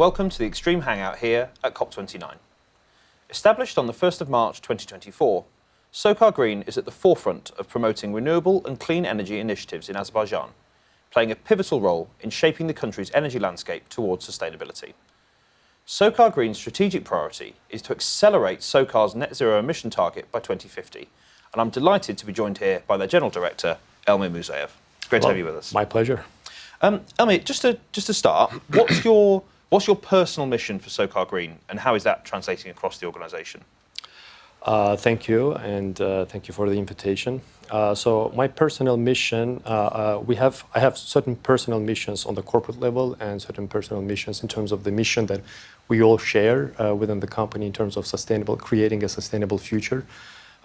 welcome to the Extreme Hangout here at Cop29. Established on the 1st of March 2024, Socar Green is at the forefront of promoting renewable and clean energy initiatives in Azerbaijan, playing a pivotal role in shaping the country's energy landscape towards sustainability. Socar Green's strategic priority is to accelerate Socar's net zero emission target by 2050, and I'm delighted to be joined here by their General Director, Elmir Musayev. Great to have you with us. My pleasure. Elmir, just to start, what's your personal mission for Socar Green, and how is that translating across the organisation? Thank you, and thank you for the invitation. So my personal mission, I have certain personal missions on the corporate level and certain personal missions in terms of the mission that we all share within the company in terms of creating a sustainable future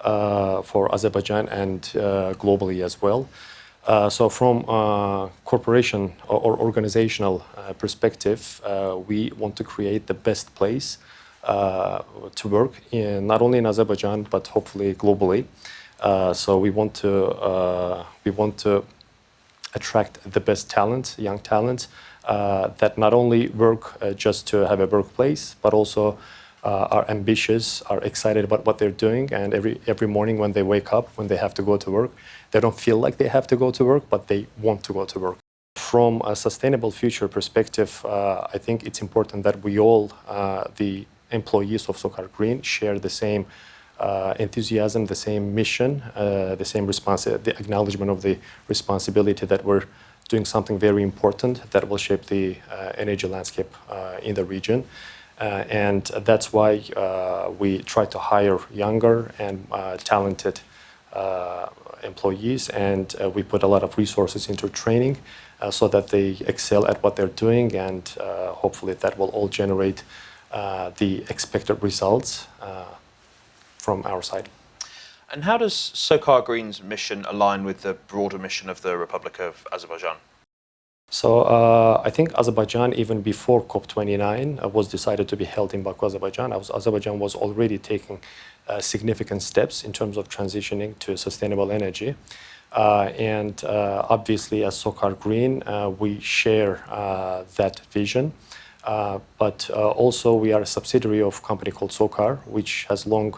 for Azerbaijan and globally as well. So from corporation or organizational perspective, we want to create the best place to work not only in Azerbaijan but hopefully globally. So we want to attract the best talent, young talent that not only work just to have a workplace, but also are ambitious, are excited about what they're doing, and every morning when they wake up, when they have to go to work, they don't feel like they have to go to work, but they want to go to work. From a sustainable future perspective, I think it's important that we all, the employees of Socar Green, share the same enthusiasm, the same mission, the acknowledgement of the responsibility that we're doing something very important that will shape the energy landscape in the region. And that's why we try to hire younger and talented employees, and we put a lot of resources into training so that they excel at what they're doing, and hopefully that will all generate the expected results from our side. And how does Socar Green's mission align with the broader mission of the Republic of Azerbaijan? So I think Azerbaijan, even before Cop29 was decided to be held in Baku, Azerbaijan, Azerbaijan was already taking significant steps in terms of transitioning to sustainable energy. And obviously, as Socar Green, we share that vision. But also, we are a subsidiary of a company called Socar, which has long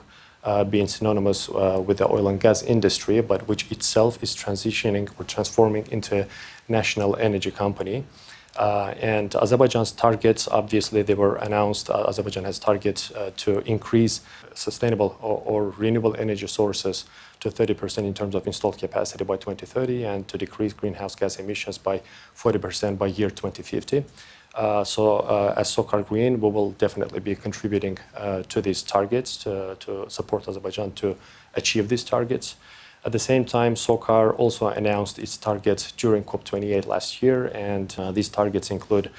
been synonymous with the oil and gas industry, but which itself is transitioning or transforming into a national energy company. And Azerbaijan's targets, obviously, they were announced. Azerbaijan has targets to increase sustainable or renewable energy sources to 30% in terms of installed capacity by 2030, and to decrease greenhouse gas emissions by 40% by year 2050. So as Socar Green, we will definitely be contributing to these targets to support Azerbaijan to achieve these targets. At the same time, Socar also announced its targets during COP28 last year, and these targets include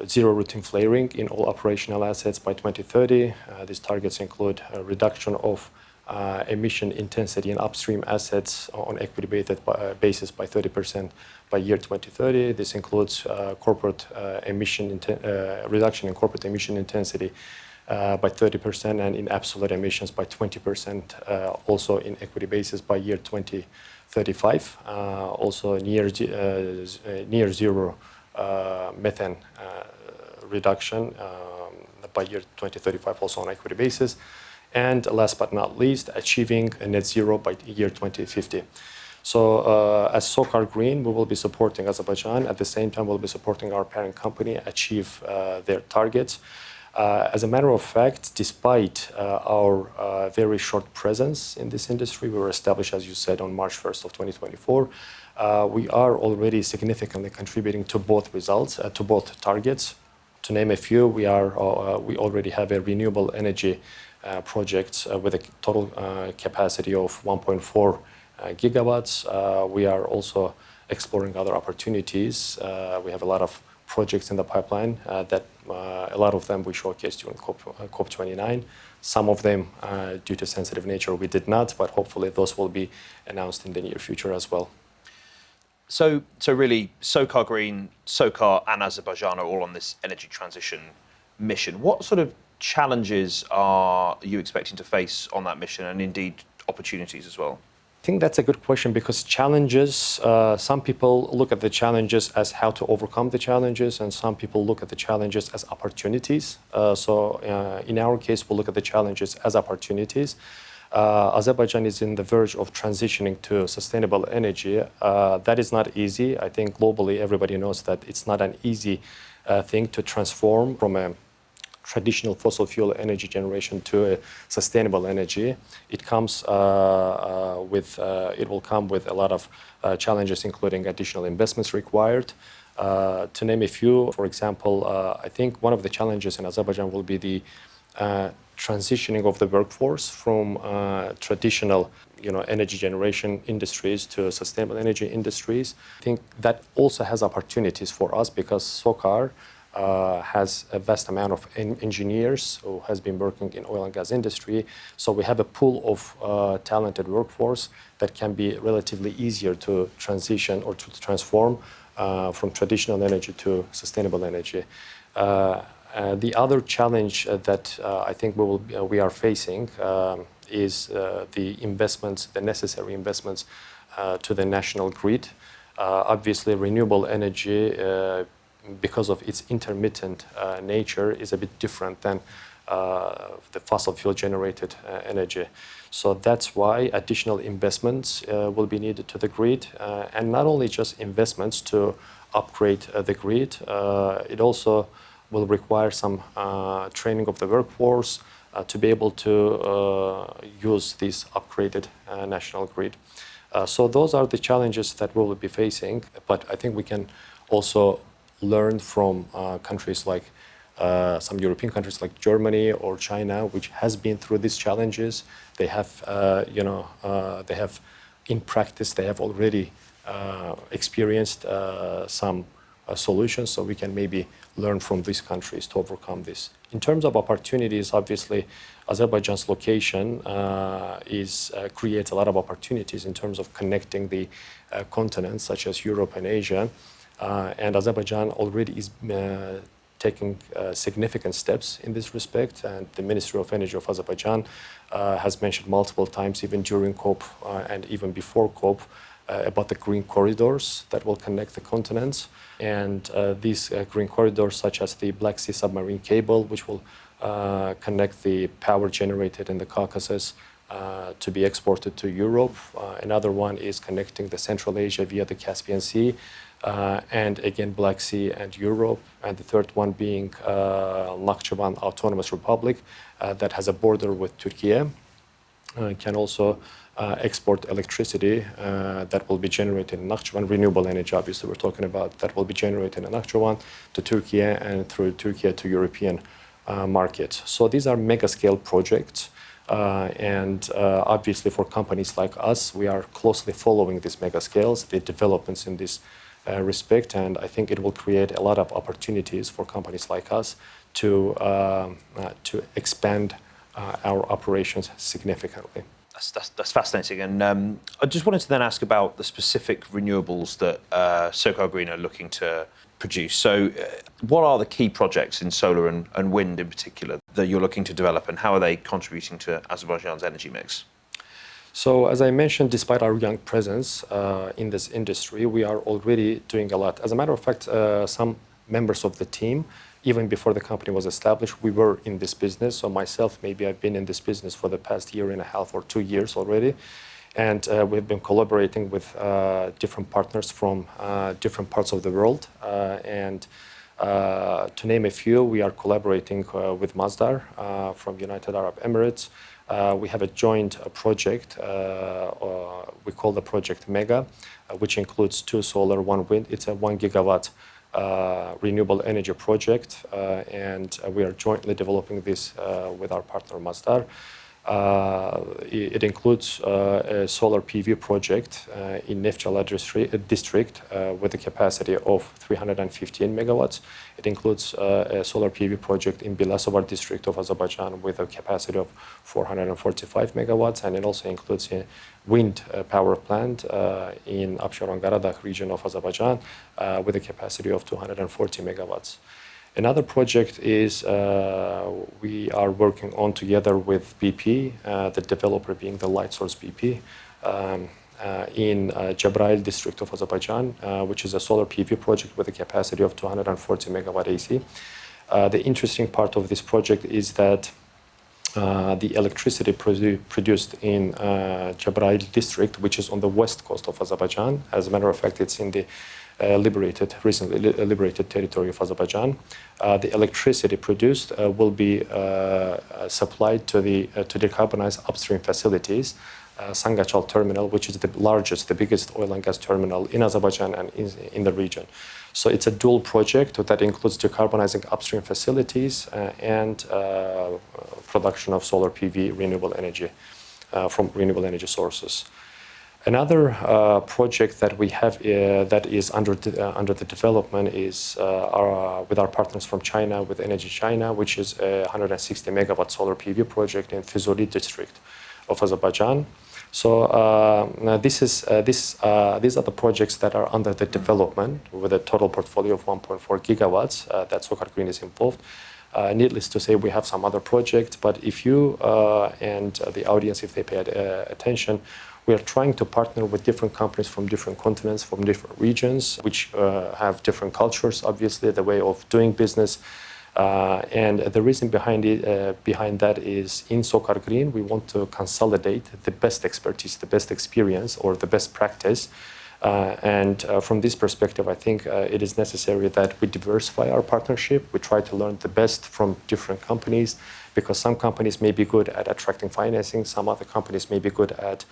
zero routine flaring in all operational assets by 2030. These targets include a reduction of emission intensity in upstream assets on equity basis by 30% by year 2030. This includes corporate reduction in corporate emission intensity by 30%, and in absolute emissions by 20%, also in equity basis by year 2035. Also near zero methane reduction by year 2035, also on equity basis. And last but not least, achieving a net zero by year 2050. So as Socar Green, we will be supporting Azerbaijan. At the same time, we'll be supporting our parent company achieve their targets. As a matter of fact, despite our very short presence in this industry, we were established, as you said, on March 1st of 2024. We are already significantly contributing to both results, to both targets. To name a few, we already have a renewable energy project with a total capacity of 1.4 gigawatts. We are also exploring other opportunities. We have a lot of projects in the pipeline that a lot of them we showcased during COP29. Some of them, due to sensitive nature, we did not, but hopefully those will be announced in the near future as well. So really, Socar Green, Socar and Azerbaijan are all on this energy transition mission. What sort of challenges are you expecting to face on that mission, and indeed opportunities as well? I think that's a good question because challenges, some people look at the challenges as how to overcome the challenges, and some people look at the challenges as opportunities. In our case, we look at the challenges as opportunities. Azerbaijan is in the verge of transitioning to sustainable energy. That is not easy. I think globally everybody knows that it's not an easy thing to transform from a traditional fossil fuel energy generation to a sustainable energy. It comes it will come with a lot of challenges, including additional investments required. To name a few, for example, I think one of the challenges in Azerbaijan will be the transitioning of the workforce from traditional energy generation industries to sustainable energy industries. I think that also has opportunities for us because Socar has a vast amount of engineers who has been working in oil and gas industry. So we have a pool of talented workforce that can be relatively easier to transition or to transform from traditional energy to sustainable energy. The other challenge that I think we are facing is the necessary investments to the national grid. Obviously, renewable energy, because of its intermittent nature, is a bit different than the fossil fuel generated energy. So that's why additional investments will be needed to the grid, and not only just investments to upgrade the grid, it also will require some training of the workforce to be able to use this upgraded national grid. So those are the challenges that we will be facing, but I think we can also learn from countries like some European countries like Germany or China, which has been through these challenges. They have, in practice, they have already experienced some solutions, so we can maybe learn from these countries to overcome this. In terms of opportunities, obviously, Azerbaijan's location creates a lot of opportunities in terms of connecting the continents, such as Europe and Asia. And Azerbaijan already is taking significant steps in this respect, and the Ministry of Energy of Azerbaijan has mentioned multiple times, even during COP and even before COP, about the green corridors that will connect the continents. And these green corridors, such as the Black Sea submarine cable, which will connect the power generated in the Caucasus to be exported to Europe. Another one is connecting the Central Asia via the Caspian Sea, and again Black Sea and Europe. And the third one being Nakhchivan Autonomous Republic that has a border with Turkey. Can also export electricity that will be generated in Nakhchivan, renewable energy, obviously we're talking about, that will be generated in Nakhchivan to Turkey and through Turkey to European markets. So these are mega-scale projects, and obviously for companies like us, we are closely following these mega-scales, the developments in this respect, and I think it will create a lot of opportunities for companies like us to expand our operations significantly. That's fascinating. And I just wanted to then ask about the specific renewables that Socar Green are looking to produce. So what are the key projects in solar and wind in particular that you're looking to develop, and how are they contributing to Azerbaijan's energy mix? So as I mentioned, despite our young presence in this industry, we are already doing a lot. As a matter of fact, some members of the team, even before the company was established, we were in this business. So myself, maybe I've been in this business for the past 1.5 or 2 years already. And we've been collaborating with different partners from different parts of the world. To name a few, we are collaborating with Masdar from United Arab Emirates. We have a joint project, we call the project MEGA, which includes 2 solar, 1 wind. It's a 1 gigawatt renewable energy project, and we are jointly developing this with our partner Masdar. It includes a solar PV project in Neftchala district with a capacity of 315 megawatts. It includes a solar PV project in Bilasovar district of Azerbaijan with a capacity of 445 megawatts, and it also includes a wind power plant in Absharon-Garadagh region of Azerbaijan with a capacity of 240 megawatts. Another project is we are working on together with BP, the developer being the Lightsource BP, in Jabrail district of Azerbaijan, which is a solar PV project with a capacity of 240 megawatt AC. The interesting part of this project is that the electricity produced in Jabrail district, which is on the west coast of Azerbaijan. As a matter of fact, it's in the recently liberated territory of Azerbaijan. The electricity produced will be supplied to decarbonize upstream facilities, Sangachal terminal, which is the largest, the biggest oil and gas terminal in Azerbaijan and in the region. So it's a dual project that includes decarbonizing upstream facilities and production of solar PV renewable energy from renewable energy sources. Another project that we have that is under the development is with our partners from China, with Energy China, which is a 160 megawatt solar PV project in Fizuli district of Azerbaijan. So these are the projects that are under the development with a total portfolio of 1.4 gigawatts that Socar Green is involved. Needless to say, we have some other projects, but if you and the audience, if they pay attention, we are trying to partner with different companies from different continents, from different regions, which have different cultures, obviously, the way of doing business. And the reason behind that is in Socar Green, we want to consolidate the best expertise, the best experience, or the best practice. And from this perspective, I think it is necessary that we diversify our partnership. We try to learn the best from different companies, because some companies may be good at attracting financing, some other companies may be good at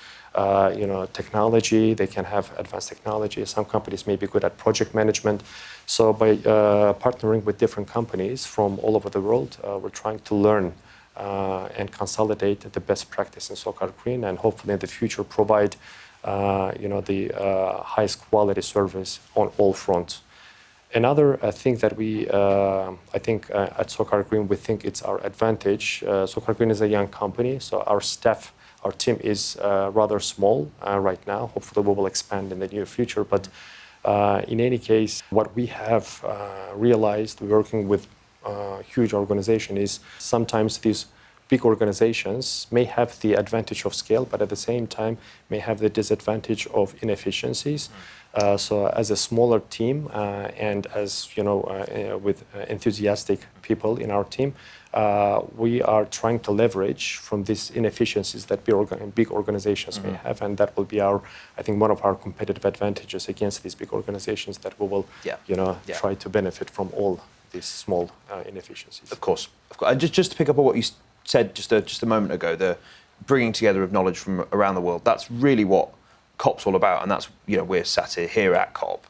technology, they can have advanced technology, some companies may be good at project management. So by partnering with different companies from all over the world, we're trying to learn and consolidate the best practice in Socar Green, and hopefully in the future provide the highest quality service on all fronts. Another thing that we, at Socar Green, we think it's our advantage. Socar Green is a young company, so our staff, our team is rather small right now. Hopefully we will expand in the near future. But in any case, what we have realized working with a huge organization is sometimes these big organizations may have the advantage of scale, but at the same time may have the disadvantage of inefficiencies. So as a smaller team and as with enthusiastic people in our team, we are trying to leverage from these inefficiencies that big organizations may have, and that will be one of our competitive advantages against these big organizations, that we will try to benefit from all these small inefficiencies. Of course. And just to pick up on what you said just a moment ago, the bringing together of knowledge from around the world, that's really what COP's all about, and that's we're sat here at COP.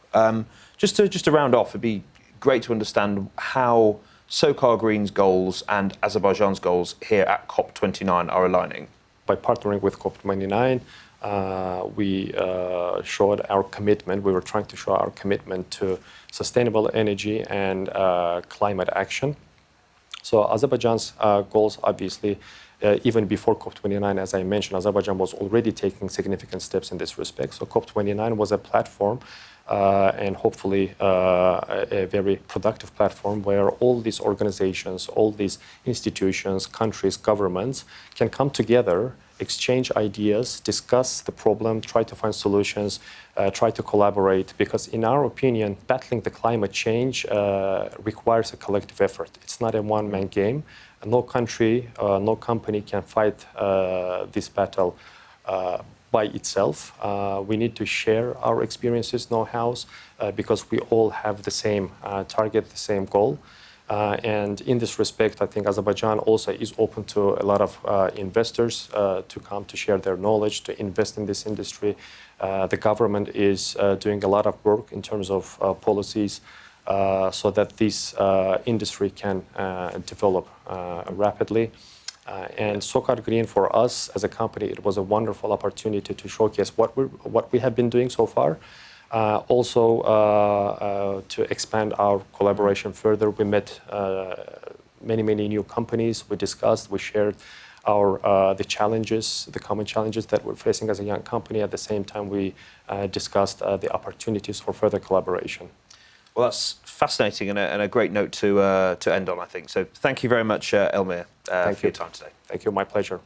Just to round off, it'd be great to understand how Socar Green's goals and Azerbaijan's goals here at Cop29 are aligning. By partnering with Cop29, we showed our commitment. We were trying to show our commitment to sustainable energy and climate action. So Azerbaijan's goals, obviously, even before COP29, as I mentioned, Azerbaijan was already taking significant steps in this respect. So COP29 was a platform and hopefully a very productive platform where all these organizations, all these institutions, countries, governments can come together, exchange ideas, discuss the problem, try to find solutions, try to collaborate, because in our opinion, battling the climate change requires a collective effort. It's not a one-man game. No country, no company can fight this battle by itself. We need to share our experiences, know-hows, because we all have the same target, the same goal. And in this respect, I think Azerbaijan also is open to a lot of investors to come to share their knowledge, to invest in this industry. The government is doing a lot of work in terms of policies so that this industry can develop rapidly. And Socar Green, for us as a company, it was a wonderful opportunity to showcase what we have been doing so far. Also, to expand our collaboration further, we met many new companies. We discussed, we shared the challenges, the common challenges that we're facing as a young company. At the same time, we discussed the opportunities for further collaboration. Well, that's fascinating and a great note to end on, I think. So thank you very much, Elmir, for your time today. Thank you. My pleasure.